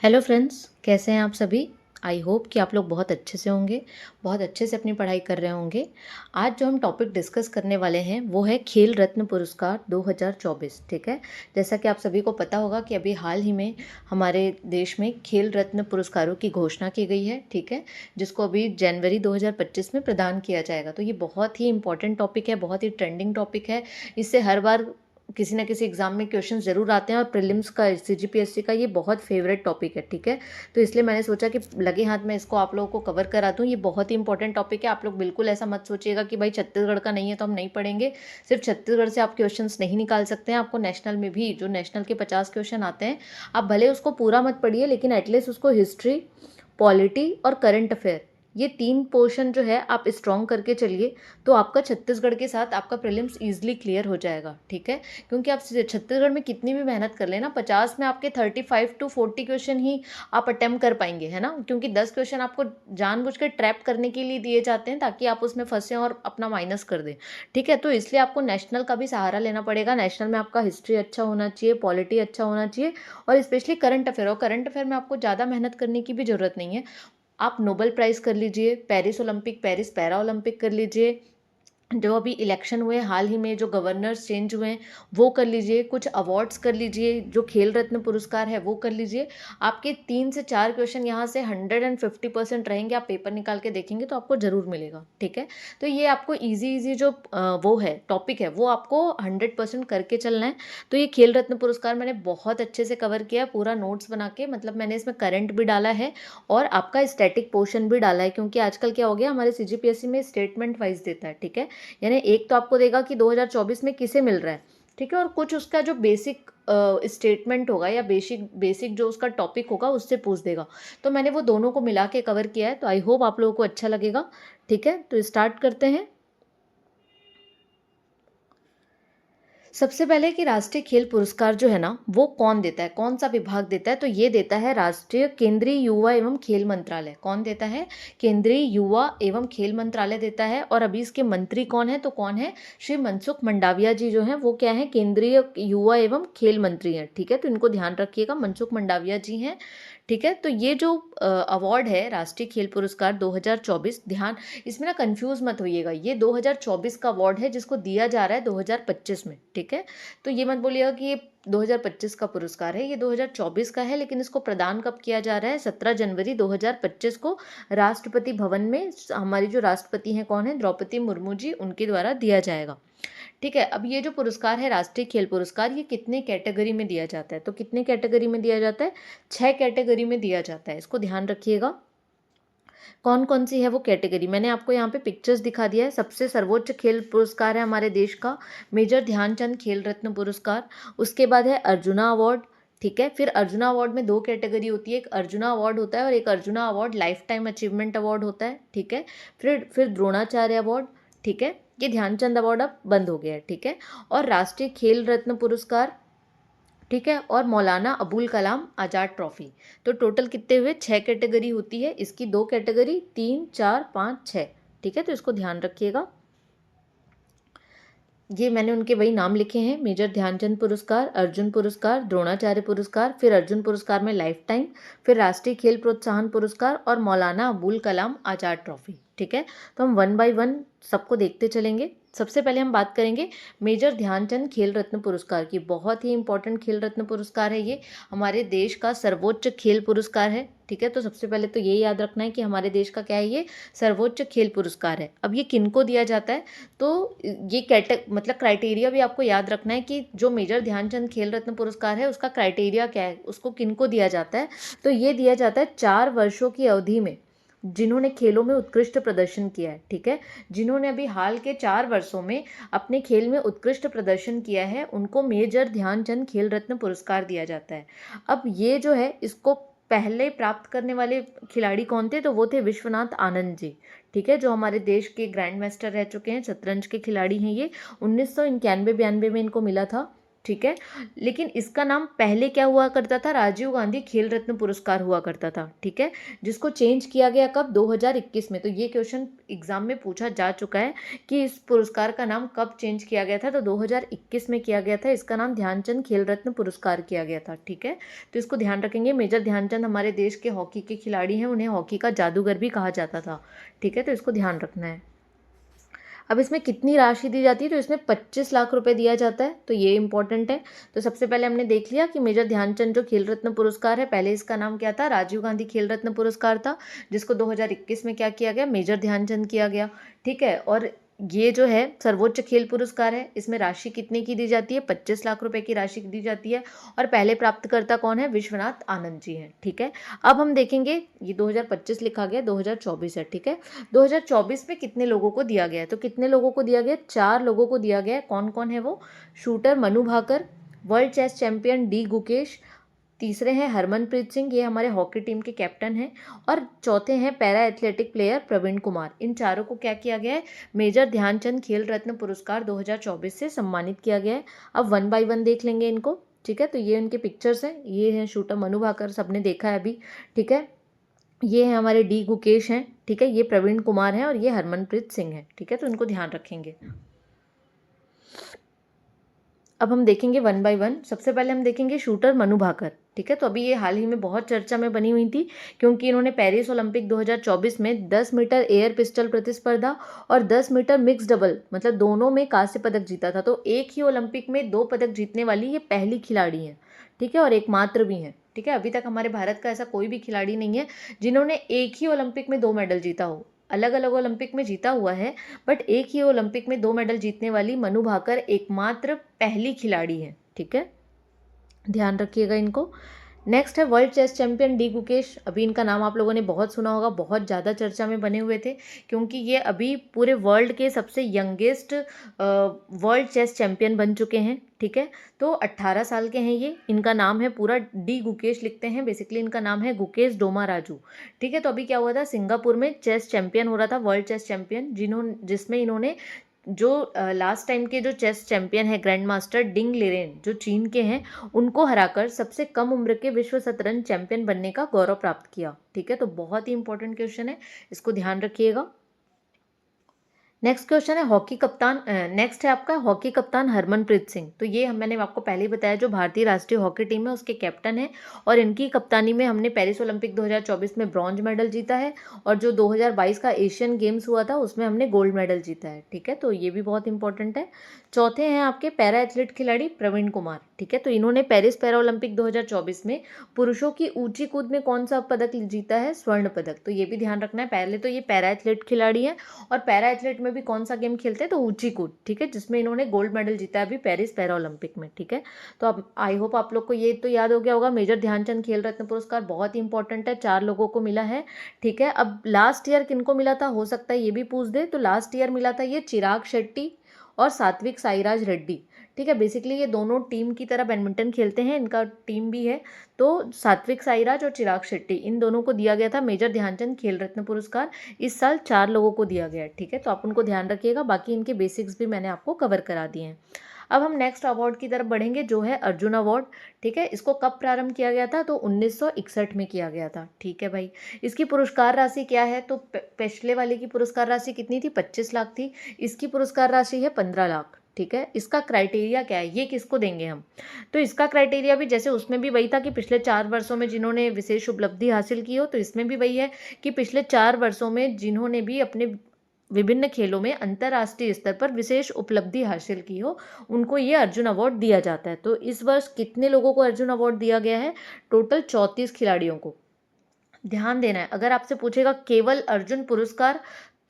Hello friends, कैसे हैं आप सभी। आई होप कि आप लोग बहुत अच्छे से होंगे, बहुत अच्छे से अपनी पढ़ाई कर रहे होंगे। आज जो हम टॉपिक डिस्कस करने वाले हैं वो है खेल रत्न पुरस्कार 2024। ठीक है, जैसा कि आप सभी को पता होगा कि अभी हाल ही में हमारे देश में खेल रत्न पुरस्कारों की घोषणा की गई है। ठीक है, जिसको अभी जनवरी 2025 में प्रदान किया जाएगा। तो ये बहुत ही इंपॉर्टेंट टॉपिक है, बहुत ही ट्रेंडिंग टॉपिक है। इससे हर बार किसी ना किसी एग्जाम में क्वेश्चन ज़रूर आते हैं और प्रीलिम्स का सीजीपीएससी का ये बहुत फेवरेट टॉपिक है। ठीक है, तो इसलिए मैंने सोचा कि लगे हाथ में इसको आप लोगों को कवर करा दूं। ये बहुत ही इंपॉर्टेंट टॉपिक है। आप लोग बिल्कुल ऐसा मत सोचिएगा कि भाई छत्तीसगढ़ का नहीं है तो हम नहीं पढ़ेंगे। सिर्फ छत्तीसगढ़ से आप क्वेश्चंस नहीं निकाल सकते हैं, आपको नेशनल में भी जो नेशनल के 50 क्वेश्चन आते हैं, आप भले उसको पूरा मत पढ़िए लेकिन एटलीस्ट उसको हिस्ट्री, पॉलिटी और करंट अफेयर, ये 3 पोर्शन जो है आप स्ट्रॉन्ग करके चलिए, तो आपका छत्तीसगढ़ के साथ आपका प्रीलिम्स ईजिली क्लियर हो जाएगा। ठीक है, क्योंकि आप छत्तीसगढ़ में कितनी भी मेहनत कर लेना, 50 में आपके 35 to 40 क्वेश्चन ही आप अटेम्प्ट कर पाएंगे, है ना। क्योंकि 10 क्वेश्चन आपको जानबूझ कर ट्रैप करने के लिए दिए जाते हैं ताकि आप उसमें फंसे और अपना माइनस कर दें। ठीक है, तो इसलिए आपको नेशनल का भी सहारा लेना पड़ेगा। नेशनल में आपका हिस्ट्री अच्छा होना चाहिए, पॉलिटी अच्छा होना चाहिए और स्पेशली करंट अफेयर। और करंट अफेयर में आपको ज़्यादा मेहनत करने की भी ज़रूरत नहीं है। आप नोबेल प्राइज़ कर लीजिए, Paris Olympic, Paris para Olympic कर लीजिए, जो अभी इलेक्शन हुए हाल ही में, जो गवर्नर्स चेंज हुए हैं वो कर लीजिए, कुछ अवार्ड्स कर लीजिए, जो खेल रत्न पुरस्कार है वो कर लीजिए। आपके 3 से 4 क्वेश्चन यहाँ से 150% रहेंगे। आप पेपर निकाल के देखेंगे तो आपको ज़रूर मिलेगा। ठीक है, तो ये आपको इजी इजी जो वो है टॉपिक है वो आपको 100% करके चलना है। तो ये खेल रत्न पुरस्कार मैंने बहुत अच्छे से कवर किया, पूरा नोट्स बना के, मतलब मैंने इसमें करंट भी डाला है और आपका स्टैटिक पोर्शन भी डाला है। क्योंकि आजकल क्या हो गया, हमारे सीजीपीएससी में स्टेटमेंट वाइज देता है। ठीक है, यानी एक तो आपको देगा कि 2024 में किसे मिल रहा है। ठीक है, और कुछ उसका जो बेसिक स्टेटमेंट होगा या बेसिक बेसिक जो उसका टॉपिक होगा उससे पूछ देगा। तो मैंने वो दोनों को मिला के कवर किया है, तो आई होप आप लोगों को अच्छा लगेगा। ठीक है, तो स्टार्ट करते हैं। सबसे पहले कि राष्ट्रीय खेल पुरस्कार जो है ना वो कौन देता है, कौन सा विभाग देता है, तो ये देता है राष्ट्रीय केंद्रीय युवा एवं खेल मंत्रालय। कौन देता है? केंद्रीय युवा एवं खेल मंत्रालय देता है। और अभी इसके मंत्री कौन है, तो कौन है? श्री मनसुख मंडाविया जी जो हैं वो क्या है, केंद्रीय युवा एवं खेल मंत्री हैं। ठीक है, तो इनको ध्यान रखिएगा, मनसुख मंडाविया जी हैं। ठीक है, तो ये जो अवार्ड है राष्ट्रीय खेल पुरस्कार 2024, ध्यान इसमें ना कंफ्यूज मत होइएगा, ये 2024 का अवार्ड है जिसको दिया जा रहा है 2025 में। ठीक है, तो ये मत बोलिएगा कि ये 2025 का पुरस्कार है, ये 2024 का है। लेकिन इसको प्रदान कब किया जा रहा है? 17 जनवरी 2025 को राष्ट्रपति भवन में हमारी जो राष्ट्रपति हैं कौन है, द्रौपदी मुर्मू जी, उनके द्वारा दिया जाएगा। ठीक है, अब ये जो पुरस्कार है राष्ट्रीय खेल पुरस्कार, ये कितने कैटेगरी में दिया जाता है, तो कितने कैटेगरी में दिया जाता है? 6 कैटेगरी में दिया जाता है। इसको ध्यान रखिएगा, कौन कौन सी है वो कैटेगरी। मैंने आपको यहाँ पे पिक्चर्स दिखा दिया है। सबसे सर्वोच्च खेल पुरस्कार है हमारे देश का मेजर ध्यानचंद खेल रत्न पुरस्कार। उसके बाद है अर्जुना अवार्ड। ठीक है, फिर अर्जुना अवार्ड में 2 कैटेगरी होती है, एक अर्जुना अवार्ड होता है और एक arjuna award life time achievement award होता है। ठीक है, फिर द्रोणाचार्य अवार्ड। ठीक है, ये ध्यानचंद अवार्ड अब बंद हो गया है। ठीक है, और राष्ट्रीय खेल रत्न पुरस्कार, ठीक है, और मौलाना अबुल कलाम आज़ाद ट्रॉफी। तो टोटल कितने हुए? 6 कैटेगरी होती है इसकी, 2 कैटेगरी, 3 4 5 6। ठीक है, तो इसको ध्यान रखिएगा। ये मैंने उनके वही नाम लिखे हैं, मेजर ध्यानचंद पुरस्कार, अर्जुन पुरस्कार, द्रोणाचार्य पुरस्कार, फिर अर्जुन पुरस्कार में लाइफ टाइम, फिर राष्ट्रीय खेल प्रोत्साहन पुरस्कार और मौलाना अबुल कलाम आज़ाद ट्रॉफी। ठीक है, तो हम 1 बाय 1 सबको देखते चलेंगे। सबसे पहले हम बात करेंगे मेजर ध्यानचंद खेल रत्न पुरस्कार की। बहुत ही इंपॉर्टेंट खेल रत्न पुरस्कार है ये, हमारे देश का सर्वोच्च खेल पुरस्कार है। ठीक है, तो सबसे पहले तो ये याद रखना है कि हमारे देश का क्या है, ये सर्वोच्च खेल पुरस्कार है। अब ये किनको दिया जाता है, तो ये मतलब क्राइटेरिया भी आपको याद रखना है कि जो मेजर ध्यानचंद खेल रत्न पुरस्कार है उसका क्राइटेरिया क्या है, उसको किनको दिया जाता है। तो ये दिया जाता है 4 वर्षों की अवधि में जिन्होंने खेलों में उत्कृष्ट प्रदर्शन किया है। ठीक है, जिन्होंने अभी हाल के 4 वर्षों में अपने खेल में उत्कृष्ट प्रदर्शन किया है उनको मेजर ध्यानचंद खेल रत्न पुरस्कार दिया जाता है। अब ये जो है इसको पहले प्राप्त करने वाले खिलाड़ी कौन थे, तो वो थे विश्वनाथ आनंद जी। ठीक है, जो हमारे देश के ग्रैंड मास्टर रह चुके हैं, शतरंज के खिलाड़ी हैं ये। 1991-92 में इनको मिला था। ठीक है। लेकिन इसका नाम पहले क्या हुआ करता था, राजीव गांधी खेल रत्न पुरस्कार हुआ करता था, ठीक है, जिसको चेंज किया गया कब, 2021 में। तो ये क्वेश्चन एग्जाम में पूछा जा चुका है कि इस पुरस्कार का नाम कब चेंज किया गया था, तो 2021 में किया गया था। इसका नाम ध्यानचंद खेल रत्न पुरस्कार किया गया था, ठीक है। तो इसको ध्यान रखेंगे। मेजर ध्यानचंद हमारे देश के हॉकी के खिलाड़ी हैं, उन्हें हॉकी का जादूगर भी कहा जाता था, ठीक है, तो इसको ध्यान रखना है। अब इसमें कितनी राशि दी जाती है, तो इसमें 25 लाख रुपए दिया जाता है, तो ये इंपॉर्टेंट है। तो सबसे पहले हमने देख लिया कि मेजर ध्यानचंद जो खेल रत्न पुरस्कार है, पहले इसका नाम क्या था, राजीव गांधी खेल रत्न पुरस्कार था, जिसको 2021 में क्या किया गया, मेजर ध्यानचंद किया गया, ठीक है। और ये जो है सर्वोच्च खेल पुरस्कार है, इसमें राशि कितने की दी जाती है, 25 लाख रुपए की राशि दी जाती है, और पहले प्राप्तकर्ता कौन है, विश्वनाथ आनंद जी हैं, ठीक है। अब हम देखेंगे, ये 2025 लिखा गया, 2024 है, ठीक है। 2024 में कितने लोगों को दिया गया है, तो कितने लोगों को दिया गया, 4 लोगों को दिया गया है। कौन कौन है वो, shooter Manu Bhaker, world chess champion D Gukesh, तीसरे हैं हरमनप्रीत सिंह, ये हमारे हॉकी टीम के कैप्टन हैं, और चौथे हैं para athletic player Praveen Kumar. इन चारों को क्या किया गया है, मेजर ध्यानचंद खेल रत्न पुरस्कार 2024 से सम्मानित किया गया है। अब 1 बाय 1 देख लेंगे इनको, ठीक है। तो ये इनके पिक्चर्स हैं, ये हैं शूटर मनु भाकर, सबने देखा है अभी, ठीक है। ये है हमारे डी गुकेश हैं, ठीक है, ये प्रवीण कुमार हैं, और ये हरमनप्रीत सिंह हैं, ठीक है, तो इनको ध्यान रखेंगे। अब हम देखेंगे 1 बाय 1। सबसे पहले हम देखेंगे शूटर मनु भाकर, ठीक है। तो अभी ये हाल ही में बहुत चर्चा में बनी हुई थी, क्योंकि इन्होंने पेरिस ओलंपिक 2024 में 10 मीटर एयर पिस्टल प्रतिस्पर्धा और 10 मीटर मिक्स डबल, मतलब दोनों में कांस्य पदक जीता था। तो एक ही ओलंपिक में 2 पदक जीतने वाली ये पहली खिलाड़ी हैं, ठीक है, और एकमात्र भी हैं, ठीक है। अभी तक हमारे भारत का ऐसा कोई भी खिलाड़ी नहीं है जिन्होंने एक ही ओलंपिक में 2 मेडल जीता हो। अलग अलग ओलंपिक में जीता हुआ है, बट एक ही ओलंपिक में 2 मेडल जीतने वाली मनु भाकर एकमात्र पहली खिलाड़ी है, ठीक है, ध्यान रखिएगा इनको। नेक्स्ट है world chess champion D Gukesh. अभी इनका नाम आप लोगों ने बहुत सुना होगा, बहुत ज़्यादा चर्चा में बने हुए थे, क्योंकि ये अभी पूरे वर्ल्ड के सबसे यंगेस्ट वर्ल्ड चेस चैंपियन बन चुके हैं, ठीक है। तो 18 साल के हैं ये। इनका नाम है पूरा डी गुकेश लिखते हैं, बेसिकली इनका नाम है गुकेश डोमा राजू, ठीक है। तो अभी क्या हुआ था, सिंगापुर में चेस चैंपियन हो रहा था, वर्ल्ड चेस चैंपियन, जिसमें इन्होंने जो लास्ट टाइम के जो चेस चैंपियन है ग्रैंड मास्टर डिंग लिरेन, जो चीन के हैं, उनको हराकर सबसे कम उम्र के विश्व शतरंज चैंपियन बनने का गौरव प्राप्त किया, ठीक है। तो बहुत ही इंपॉर्टेंट क्वेश्चन है, इसको ध्यान रखिएगा। नेक्स्ट क्वेश्चन है हॉकी कप्तान, नेक्स्ट है आपका हॉकी कप्तान हरमनप्रीत सिंह। तो ये मैंने आपको पहले ही बताया, जो भारतीय राष्ट्रीय हॉकी टीम है उसके कैप्टन है, और इनकी कप्तानी में हमने पेरिस ओलंपिक 2024 में ब्रॉन्ज मेडल जीता है, और जो 2022 का एशियन गेम्स हुआ था उसमें हमने गोल्ड मेडल जीता है, ठीक है। तो ये भी बहुत इंपॉर्टेंट है। चौथे हैं आपके पैरा एथलीट खिलाड़ी प्रवीण कुमार, ठीक है। तो इन्होंने पेरिस पैरा ओलंपिक 2024 में पुरुषों की ऊंची कूद में कौन सा पदक जीता है, स्वर्ण पदक। तो ये भी ध्यान रखना है। पहले तो ये पैरा एथलीट खिलाड़ी है, और पैरा एथलीट में भी कौन सा गेम खेलते हैं, तो ऊंची कूद, ठीक है, जिसमें इन्होंने गोल्ड मेडल जीता है अभी पेरिस पैरा ओलंपिक में, ठीक है। तो अब आई होप आप लोग को ये तो याद हो गया होगा, मेजर ध्यानचंद खेल रत्न पुरस्कार बहुत ही इंपॉर्टेंट है, 4 लोगों को मिला है, ठीक है। अब लास्ट ईयर किनको मिला था, हो सकता है ये भी पूछ दे, तो लास्ट ईयर मिला था ये चिराग शेट्टी और सात्विक साईराज रेड्डी, ठीक है। बेसिकली ये दोनों टीम की तरह बैडमिंटन खेलते हैं, इनका टीम भी है। तो सात्विक साईराज और चिराग शेट्टी, इन दोनों को दिया गया था मेजर ध्यानचंद खेल रत्न पुरस्कार। इस साल 4 लोगों को दिया गया है, ठीक है। तो आप उनको ध्यान रखिएगा, बाकी इनके बेसिक्स भी मैंने आपको कवर करा दिए हैं। अब हम नेक्स्ट अवार्ड की तरफ बढ़ेंगे, जो है अर्जुन अवार्ड, ठीक है। इसको कब प्रारंभ किया गया था, तो 1961 में किया गया था, ठीक है भाई। इसकी पुरस्कार राशि क्या है, तो पिछले वाले की पुरस्कार राशि कितनी थी, 25 लाख थी। इसकी पुरस्कार राशि है 15 लाख, ठीक है। इसका क्राइटेरिया क्या है, ये किसको देंगे हम, तो इसका क्राइटेरिया भी जैसे उसमें भी वही था कि पिछले 4 वर्षों में जिन्होंने विशेष उपलब्धि हासिल की हो, तो इसमें भी वही है कि पिछले 4 वर्षों में जिन्होंने भी अपने विभिन्न खेलों में अंतर्राष्ट्रीय स्तर पर विशेष उपलब्धि हासिल की हो, उनको ये अर्जुन अवार्ड दिया जाता है। तो इस वर्ष कितने लोगों को अर्जुन अवार्ड दिया गया है, टोटल 34 खिलाड़ियों को। ध्यान देना है, अगर आपसे पूछेगा केवल अर्जुन पुरस्कार,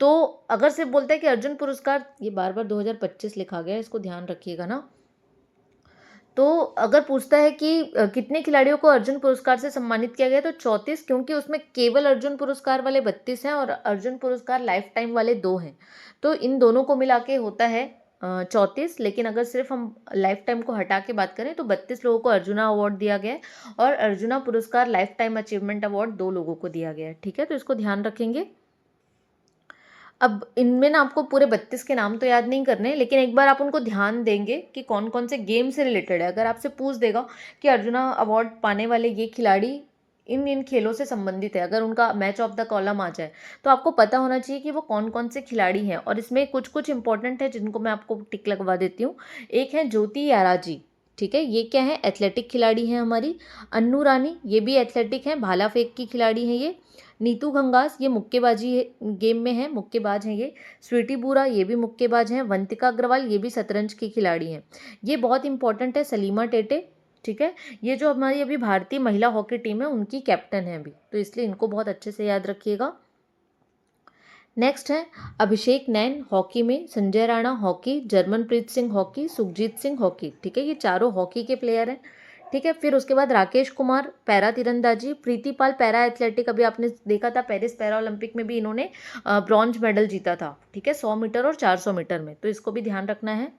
तो अगर सिर्फ बोलते हैं कि अर्जुन पुरस्कार, ये बार बार 2025 लिखा गया है, इसको ध्यान रखिएगा ना। तो अगर पूछता है कि कितने खिलाड़ियों को अर्जुन पुरस्कार से सम्मानित किया गया, तो 34, क्योंकि उसमें केवल अर्जुन पुरस्कार वाले 32 हैं और अर्जुन पुरस्कार लाइफ टाइम वाले 2 हैं। तो इन दोनों को मिला के होता है 34, लेकिन अगर सिर्फ हम लाइफ टाइम को हटा के बात करें तो 32 लोगों को अर्जुना अवार्ड दिया गया है, और अर्जुना पुरस्कार लाइफ टाइम अचीवमेंट अवार्ड 2 लोगों को दिया गया है, ठीक है। तो इसको ध्यान रखेंगे। अब इनमें ना आपको पूरे 32 के नाम तो याद नहीं करने, लेकिन एक बार आप उनको ध्यान देंगे कि कौन कौन से गेम से रिलेटेड है। अगर आपसे पूछ देगा कि अर्जुना अवार्ड पाने वाले ये खिलाड़ी इन इन खेलों से संबंधित है, अगर उनका मैच ऑफ द कॉलम आ जाए, तो आपको पता होना चाहिए कि वो कौन कौन से खिलाड़ी हैं। और इसमें कुछ कुछ इंपॉर्टेंट है जिनको मैं आपको टिक लगवा देती हूँ। एक है ज्योति याराजी, ठीक है, ये क्या है, एथलेटिक खिलाड़ी हैं हमारी। अन्नू रानी, ये भी एथलेटिक हैं, भाला फेंक की खिलाड़ी हैं ये। नीतू घंगास, ये मुक्केबाजी गेम में है, मुक्केबाज हैं ये। स्वीटी बूरा, ये भी मुक्केबाज हैं। वंतिका अग्रवाल, ये भी शतरंज की खिलाड़ी हैं। ये बहुत इंपॉर्टेंट है, सलीमा टेटे, ठीक है, ये जो हमारी अभी भारतीय महिला हॉकी टीम है उनकी कैप्टन है अभी, तो इसलिए इनको बहुत अच्छे से याद रखिएगा। नेक्स्ट है अभिषेक नैन हॉकी में, Sanjay Rana hockey, Jarmanpreet Singh hockey, Sukhjeet Singh hockey, ठीक है, ये चारों हॉकी के प्लेयर हैं, ठीक है। फिर उसके बाद राकेश कुमार पैरा तीरंदाजी, प्रीति पाल पैरा एथलेटिक, अभी आपने देखा था पेरिस पैरा ओलंपिक में भी इन्होंने ब्रॉन्ज मेडल जीता था, ठीक है, 100 मीटर और 400 मीटर में, तो इसको भी ध्यान रखना है।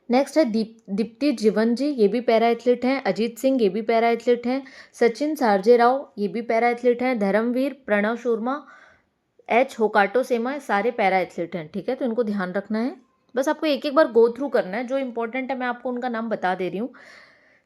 नेक्स्ट है दीप्ति जीवन जी, ये भी पैरा एथलीट हैं। अजीत सिंह, ये भी पैरा एथलीट हैं। सचिन सारजे राव, ये भी पैरा एथलीट हैं। धर्मवीर, प्रणव शर्मा, एच होकाटो सेमा, सारे पैरा एथलीट हैं, ठीक है, तो इनको ध्यान रखना है। बस आपको एक एक बार गो थ्रू करना है, जो इंपॉर्टेंट है मैं आपको उनका नाम बता दे रही हूँ।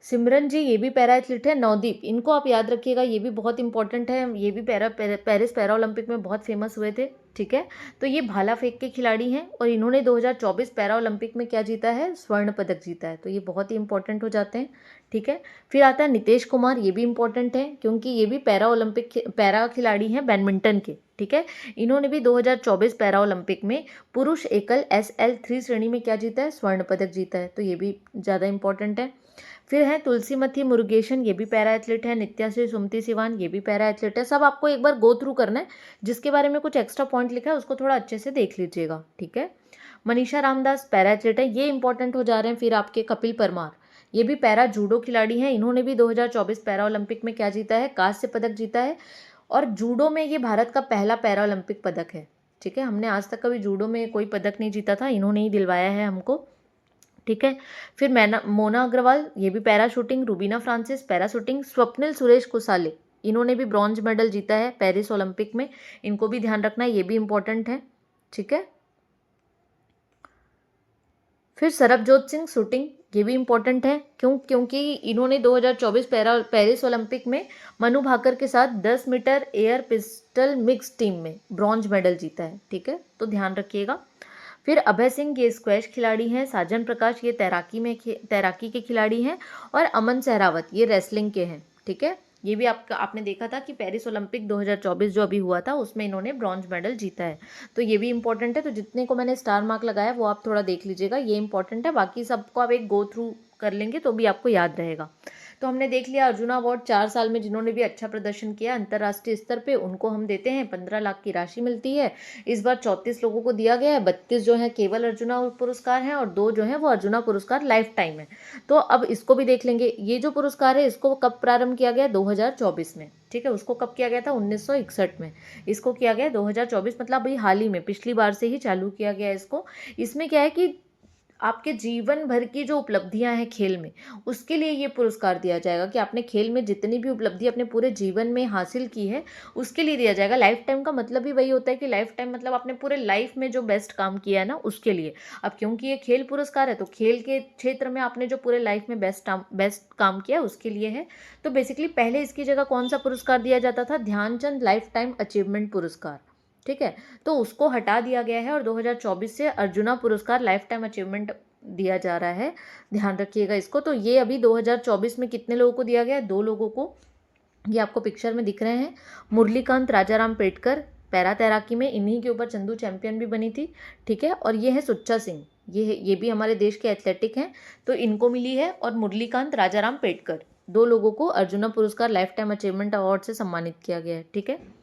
सिमरन जी, ये भी पैरा एथलीट है। नवदीप, इनको आप याद रखिएगा, ये भी बहुत इंपॉर्टेंट है, ये भी पेरिस पैरा ओलंपिक में बहुत फेमस हुए थे, ठीक है। तो ये भाला फेंक के खिलाड़ी हैं और इन्होंने 2024 पैरा ओलंपिक में क्या जीता है, स्वर्ण पदक जीता है, तो ये बहुत ही इंपॉर्टेंट हो जाते हैं, ठीक है। फिर आता है नितेश कुमार, ये भी इंपॉर्टेंट है क्योंकि ये भी पैरा ओलंपिक पैरा खिलाड़ी हैं बैडमिंटन के, ठीक है। इन्होंने भी 2024 पैरा ओलंपिक में पुरुष एकल SL3 श्रेणी में क्या जीता है, स्वर्ण पदक जीता है, तो ये भी ज़्यादा इंपॉर्टेंट है। फिर है तुलसीमती मुरुगेशन, ये भी पैरा एथलीट है। नित्याश्री सुमति सिवान, ये भी पैरा एथलीट है। सब आपको एक बार गो थ्रू करना है, जिसके बारे में कुछ एक्स्ट्रा पॉइंट लिखा है उसको थोड़ा अच्छे से देख लीजिएगा, ठीक है। मनीषा रामदास पैरा एथलीट है, ये इंपॉर्टेंट हो जा रहे हैं। फिर आपके कपिल परमार, ये भी पैरा जूडो खिलाड़ी हैं, इन्होंने भी 2024 पैरा ओलंपिक में क्या जीता है, कांस्य पदक जीता है। और जूडो में ये भारत का पहला पैरा ओलंपिक पदक है, ठीक है। हमने आज तक कभी जूडो में कोई पदक नहीं जीता था, इन्होंने ही दिलवाया है हमको, ठीक है। फिर मोना अग्रवाल, ये भी para shooting. Rubina Francis para shooting. Swapnil Suresh कुसाले, इन्होंने भी ब्रॉन्ज मेडल जीता है पेरिस ओलंपिक में, इनको भी ध्यान रखना है, ये भी इंपॉर्टेंट है, ठीक है। फिर सरबजोत सिंह शूटिंग, ये भी इंपॉर्टेंट है, क्योंकि इन्होंने 2024 पेरिस ओलंपिक में मनु भाकर के साथ 10 metre air pistol mix team में ब्रॉन्ज मेडल जीता है, ठीक है, तो ध्यान रखिएगा। फिर अभय सिंह, ये स्क्वैश खिलाड़ी हैं। साजन प्रकाश, ये तैराकी के खिलाड़ी हैं। और अमन सहरावत, ये रेसलिंग के हैं, ठीक है। ये भी आपने देखा था कि पेरिस ओलंपिक 2024 जो अभी हुआ था उसमें इन्होंने ब्रॉन्ज मेडल जीता है, तो ये भी इंपॉर्टेंट है। तो जितने को मैंने स्टार मार्क लगाया वो आप थोड़ा देख लीजिएगा, ये इंपॉर्टेंट है, बाकी सबको आप एक गो थ्रू कर लेंगे तो भी आपको याद रहेगा। तो हमने देख लिया अर्जुना अवार्ड 4 साल में जिन्होंने भी अच्छा प्रदर्शन किया अंतर्राष्ट्रीय स्तर पे, उनको हम देते हैं 15 लाख की राशि मिलती है। इस बार 34 लोगों को दिया गया है, 32 जो है केवल अर्जुना पुरस्कार हैं और 2 जो है वो अर्जुना पुरस्कार लाइफ टाइम है। तो अब इसको भी देख लेंगे, ये जो पुरस्कार है इसको कब प्रारंभ किया गया, 2024 में, ठीक है। उसको कब किया गया था, 1961 में। इसको किया गया 2024, मतलब अभी हाल ही में, पिछली बार से ही चालू किया गया इसको। इसमें क्या है कि आपके जीवन भर की जो उपलब्धियां हैं खेल में, उसके लिए ये पुरस्कार दिया जाएगा कि आपने खेल में जितनी भी उपलब्धि अपने पूरे जीवन में हासिल की है उसके लिए दिया जाएगा। लाइफ टाइम का मतलब भी वही होता है कि लाइफ टाइम मतलब आपने पूरे लाइफ में जो बेस्ट काम किया है ना उसके लिए। अब क्योंकि ये खेल पुरस्कार है तो खेल के क्षेत्र में आपने जो पूरे लाइफ में बेस्ट काम किया उसके लिए है। तो बेसिकली पहले इसकी जगह कौन सा पुरस्कार दिया जाता था, ध्यानचंद लाइफ टाइम अचीवमेंट पुरस्कार, ठीक है। तो उसको हटा दिया गया है और 2024 से अर्जुना पुरस्कार लाइफ टाइम अचीवमेंट दिया जा रहा है, ध्यान रखिएगा इसको। तो ये अभी 2024 में कितने लोगों को दिया गया है, 2 लोगों को, ये आपको पिक्चर में दिख रहे हैं। मुरलीकांत राजाराम पेटकर पैरा तैराकी में, इन्हीं के ऊपर चंदू चैंपियन भी बनी थी, ठीक है। और ये है सुच्चा सिंह, ये भी हमारे देश के एथलेटिक हैं, तो इनको मिली है। और मुरलीकांत राजाराम पेटकर, 2 लोगों को अर्जुना पुरस्कार लाइफ टाइम अचीवमेंट अवार्ड से सम्मानित किया गया है, ठीक है।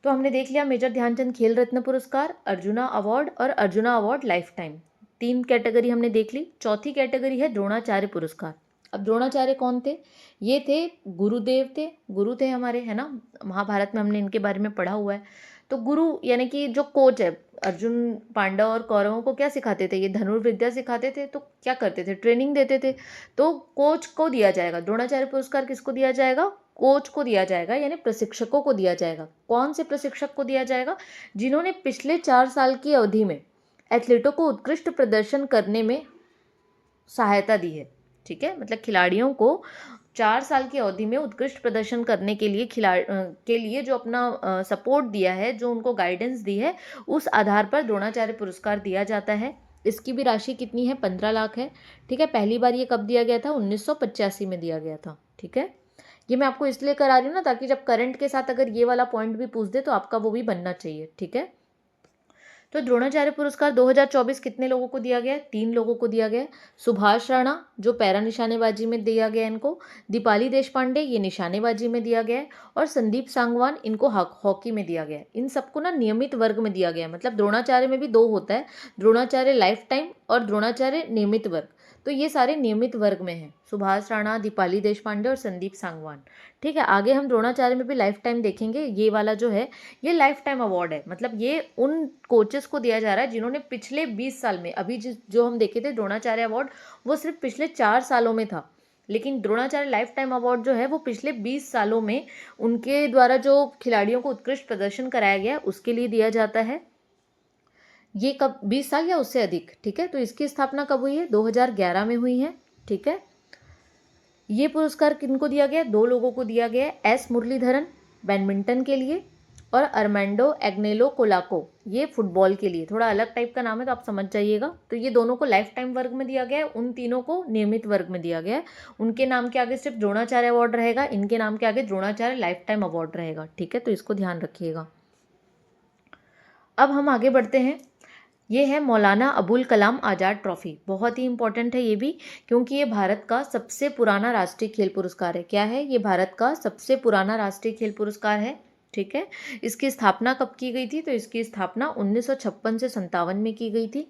तो हमने देख लिया मेजर ध्यानचंद खेल रत्न पुरस्कार, अर्जुना अवार्ड और arjuna award life time, 3 category हमने देख ली। चौथी कैटेगरी है द्रोणाचार्य पुरस्कार। अब द्रोणाचार्य कौन थे, ये थे गुरुदेव थे, गुरु थे हमारे, है ना, महाभारत में हमने इनके बारे में पढ़ा हुआ है। तो गुरु यानी कि जो कोच है, अर्जुन, पांडव और कौरवों को क्या सिखाते थे? ये धनुर्विद्या सिखाते थे। तो क्या करते थे? ट्रेनिंग देते थे। तो कोच को दिया जाएगा द्रोणाचार्य पुरस्कार। किसको दिया जाएगा? कोच को दिया जाएगा, यानी प्रशिक्षकों को दिया जाएगा। कौन से प्रशिक्षक को दिया जाएगा? जिन्होंने पिछले 4 साल की अवधि में एथलीटों को उत्कृष्ट प्रदर्शन करने में सहायता दी है। ठीक है, मतलब खिलाड़ियों को 4 साल की अवधि में उत्कृष्ट प्रदर्शन करने के लिए के लिए जो अपना सपोर्ट दिया है, जो उनको गाइडेंस दी है, उस आधार पर द्रोणाचार्य पुरस्कार दिया जाता है। इसकी भी राशि कितनी है? 15 लाख है। ठीक है, पहली बार ये कब दिया गया था? 1985 में दिया गया था। ठीक है, ये मैं आपको इसलिए करा रही हूँ ना, ताकि जब करंट के साथ अगर ये वाला पॉइंट भी पूछ दे तो आपका वो भी बनना चाहिए। ठीक है, तो द्रोणाचार्य पुरस्कार 2024 कितने लोगों को दिया गया है? 3 लोगों को दिया गया है। सुभाष राणा, जो पैरा निशानेबाजी में दिया गया है इनको। दीपाली देशपांडे, ये निशानेबाजी में दिया गया है। और संदीप सांगवान, इनको हॉकी में दिया गया है। इन सबको ना नियमित वर्ग में दिया गया है। मतलब द्रोणाचार्य में भी 2 होता है, द्रोणाचार्य लाइफ टाइम और द्रोणाचार्य नियमित वर्ग। तो ये सारे नियमित वर्ग में हैं, सुभाष राणा, दीपाली देशपांडे और संदीप सांगवान। ठीक है, आगे हम द्रोणाचार्य में भी लाइफ टाइम देखेंगे। ये वाला जो है ये लाइफ टाइम अवार्ड है। मतलब ये उन कोचेस को दिया जा रहा है जिन्होंने पिछले 20 साल में, अभी जो हम देखे थे द्रोणाचार्य अवार्ड, वो सिर्फ पिछले 4 सालों में था। लेकिन द्रोणाचार्य लाइफ टाइम अवार्ड जो है वो पिछले 20 सालों में उनके द्वारा जो खिलाड़ियों को उत्कृष्ट प्रदर्शन कराया गया उसके लिए दिया जाता है। ये कब? 20 साल या उससे अधिक। ठीक है, तो इसकी स्थापना कब हुई है? 2011 में हुई है। ठीक है, ये पुरस्कार किनको दिया गया? 2 लोगों को दिया गया है। एस मुरलीधरन बैडमिंटन के लिए और अर्मांडो एग्नेलो कोलाको, ये फुटबॉल के लिए। थोड़ा अलग टाइप का नाम है तो आप समझ जाइएगा। तो ये दोनों को लाइफ टाइम वर्ग में दिया गया है, उन तीनों को नियमित वर्ग में दिया गया है। उनके नाम के आगे सिर्फ द्रोणाचार्य अवार्ड रहेगा, इनके नाम के आगे द्रोणाचार्य लाइफ टाइम अवार्ड रहेगा। ठीक है, तो इसको ध्यान रखिएगा। अब हम आगे बढ़ते हैं। ये है मौलाना अबुल कलाम आज़ाद ट्रॉफी। बहुत ही इंपॉर्टेंट है ये भी, क्योंकि ये भारत का सबसे पुराना राष्ट्रीय खेल पुरस्कार है। क्या है? ये भारत का सबसे पुराना राष्ट्रीय खेल पुरस्कार है। ठीक है, इसकी स्थापना कब की गई थी? तो इसकी स्थापना 1956 से 57 में की गई थी।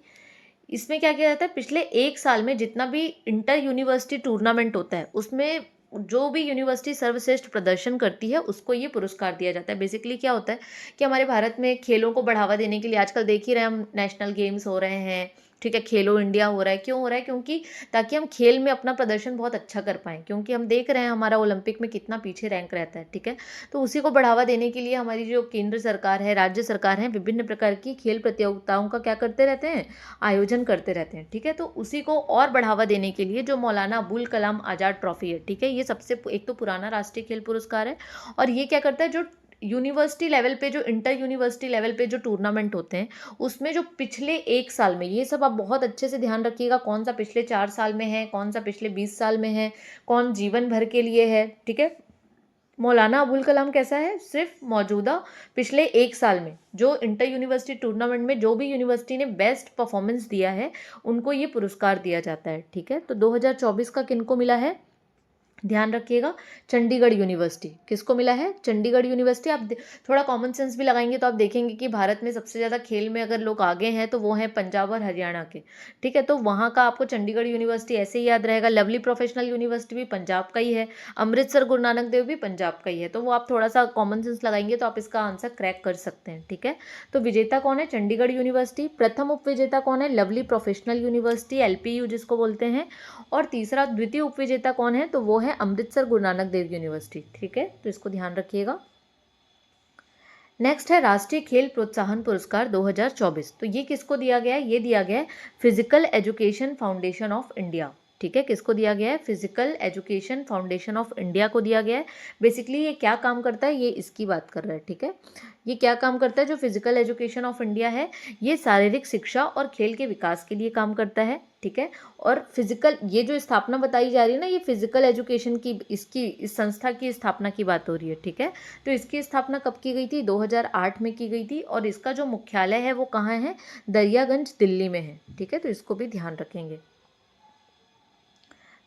इसमें क्या किया जाता है? पिछले 1 साल में जितना भी इंटर यूनिवर्सिटी टूर्नामेंट होता है उसमें जो भी यूनिवर्सिटी सर्वश्रेष्ठ प्रदर्शन करती है उसको ये पुरस्कार दिया जाता है। बेसिकली क्या होता है कि हमारे भारत में खेलों को बढ़ावा देने के लिए आजकल देख ही रहे हैं हम, नेशनल गेम्स हो रहे हैं। ठीक है, खेलो इंडिया हो रहा है। क्यों हो रहा है? क्योंकि ताकि हम खेल में अपना प्रदर्शन बहुत अच्छा कर पाएँ, क्योंकि हम देख रहे हैं हमारा ओलंपिक में कितना पीछे रैंक रहता है। ठीक है, तो उसी को बढ़ावा देने के लिए हमारी जो केंद्र सरकार है, राज्य सरकार है, विभिन्न प्रकार की खेल प्रतियोगिताओं का क्या करते रहते हैं? आयोजन करते रहते हैं। ठीक है, तो उसी को और बढ़ावा देने के लिए जो मौलाना अबुल कलाम आज़ाद ट्रॉफी है, ठीक है, ये सबसे एक तो पुराना राष्ट्रीय खेल पुरस्कार है। और ये क्या करता है? जो यूनिवर्सिटी लेवल पे, जो इंटर यूनिवर्सिटी लेवल पे जो टूर्नामेंट होते हैं उसमें जो पिछले 1 साल में, ये सब आप बहुत अच्छे से ध्यान रखिएगा, कौन सा पिछले 4 साल में है, कौन सा पिछले 20 साल में है, कौन जीवन भर के लिए है। ठीक है, मौलाना अबुल कलाम कैसा है? सिर्फ मौजूदा पिछले 1 साल में जो इंटर यूनिवर्सिटी टूर्नामेंट में जो भी यूनिवर्सिटी ने बेस्ट परफॉर्मेंस दिया है उनको ये पुरस्कार दिया जाता है। ठीक है, तो 2024 का किनको मिला है? ध्यान रखिएगा, चंडीगढ़ यूनिवर्सिटी। किसको मिला है? चंडीगढ़ यूनिवर्सिटी। आप थोड़ा कॉमन सेंस भी लगाएंगे तो आप देखेंगे कि भारत में सबसे ज़्यादा खेल में अगर लोग आगे हैं तो वो हैं पंजाब और हरियाणा के। ठीक है, तो वहाँ का आपको चंडीगढ़ यूनिवर्सिटी ऐसे ही याद रहेगा। लवली प्रोफेशनल यूनिवर्सिटी भी पंजाब का ही है। अमृतसर गुरु नानक देव भी पंजाब का ही है। तो वो आप थोड़ा सा कॉमन सेंस लगाएंगे तो आप इसका आंसर क्रैक कर सकते हैं। ठीक है, तो विजेता कौन है? चंडीगढ़ यूनिवर्सिटी। प्रथम उपविजेता कौन है? लवली प्रोफेशनल यूनिवर्सिटी, LPU जिसको बोलते हैं। और तीसरा, द्वितीय उपविजेता कौन है? तो वो है अमृतसर गुरु नानक देव यूनिवर्सिटी। ठीक है, तो इसको ध्यान रखिएगा। नेक्स्ट है राष्ट्रीय खेल प्रोत्साहन पुरस्कार 2024। तो ये किसको दिया गया है? ये दिया गया है physical education foundation of India. ठीक है, किसको दिया गया है? Physical education foundation of India को दिया गया है। बेसिकली ये क्या काम करता है, ये इसकी बात कर रहा है। ठीक है, ये क्या काम करता है? जो फिजिकल एजुकेशन ऑफ इंडिया है ये शारीरिक शिक्षा और खेल के विकास के लिए काम करता है। ठीक है, और फिजिकल, ये जो स्थापना बताई जा रही है ना, ये फिजिकल एजुकेशन की, इसकी, इस संस्था की स्थापना की बात हो रही है। ठीक है, तो इसकी स्थापना कब की गई थी? 2008 में की गई थी। और इसका जो मुख्यालय है वो कहाँ है? दरियागंज, दिल्ली में है। ठीक है, तो इसको भी ध्यान रखेंगे।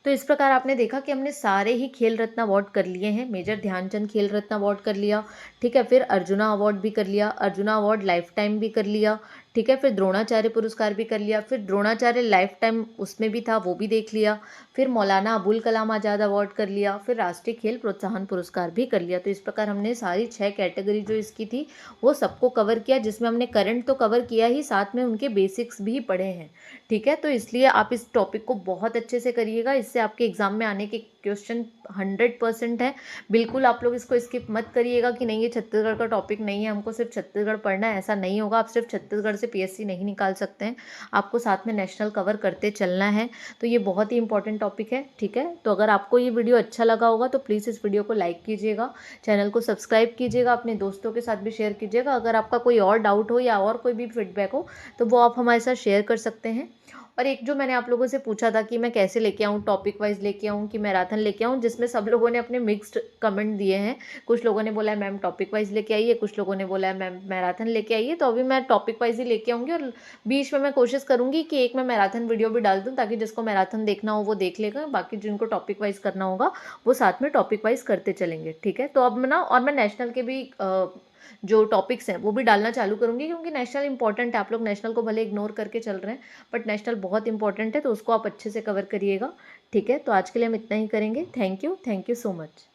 तो इस प्रकार आपने देखा कि हमने सारे ही खेल रत्न अवार्ड कर लिए हैं। मेजर ध्यानचंद खेल रत्न अवार्ड कर लिया। ठीक है, फिर अर्जुना अवार्ड भी कर लिया, अर्जुना अवार्ड लाइफ टाइम भी कर लिया। ठीक है। फिर द्रोणाचार्य पुरस्कार भी कर लिया, फिर द्रोणाचार्य लाइफ टाइम उसमें भी था, वो भी देख लिया। फिर मौलाना अबुल कलाम आज़ाद अवार्ड कर लिया, फिर राष्ट्रीय खेल प्रोत्साहन पुरस्कार भी कर लिया। तो इस प्रकार हमने सारी 6 कैटेगरी जो इसकी थी वो सबको कवर किया, जिसमें हमने करंट तो कवर किया ही, साथ में उनके बेसिक्स भी पढ़े हैं। ठीक है, तो इसलिए आप इस टॉपिक को बहुत अच्छे से करिएगा, इससे आपके एग्जाम में आने के क्वेश्चन 100% है। बिल्कुल आप लोग इसको स्किप मत करिएगा कि नहीं ये छत्तीसगढ़ का टॉपिक नहीं है, हमको सिर्फ छत्तीसगढ़ पढ़ना है, ऐसा नहीं होगा। आप सिर्फ छत्तीसगढ़ से पीएससी नहीं निकाल सकते हैं, आपको साथ में नेशनल कवर करते चलना है। तो ये बहुत ही इंपॉर्टेंट टॉपिक है। ठीक है, तो अगर आपको ये वीडियो अच्छा लगा होगा तो प्लीज़ इस वीडियो को लाइक कीजिएगा, चैनल को सब्सक्राइब कीजिएगा, अपने दोस्तों के साथ भी शेयर कीजिएगा। अगर आपका कोई और डाउट हो या और कोई भी फीडबैक हो तो वो आप हमारे साथ शेयर कर सकते हैं। और एक जो मैंने आप लोगों से पूछा था कि मैं कैसे लेके आऊँ, टॉपिक वाइज लेके आऊँ कि मैराथन लेके आऊँ, जिसमें सब लोगों ने अपने मिक्स्ड कमेंट दिए हैं। कुछ लोगों ने बोला है मैम टॉपिक वाइज लेके आइए, कुछ लोगों ने बोला है मैम मैराथन लेके आइए। तो अभी मैं टॉपिक वाइज ही लेके आऊँगी, और बीच में मैं कोशिश करूँगी कि एक मैं मैराथन वीडियो भी डाल दूँ, ताकि जिसको मैराथन देखना हो वो देख लेगा, बाकी जिनको टॉपिक वाइज करना होगा वो साथ में टॉपिक वाइज करते चलेंगे। ठीक है, तो अब मैं ना, और मैं नेशनल के भी जो टॉपिक्स हैं वो भी डालना चालू करूँगी, क्योंकि नेशनल इंपॉर्टेंट है। आप लोग नेशनल को भले इग्नोर करके चल रहे हैं, बट नेशनल बहुत इंपॉर्टेंट है, तो उसको आप अच्छे से कवर करिएगा। ठीक है, तो आज के लिए हम इतना ही करेंगे। Thank you so much.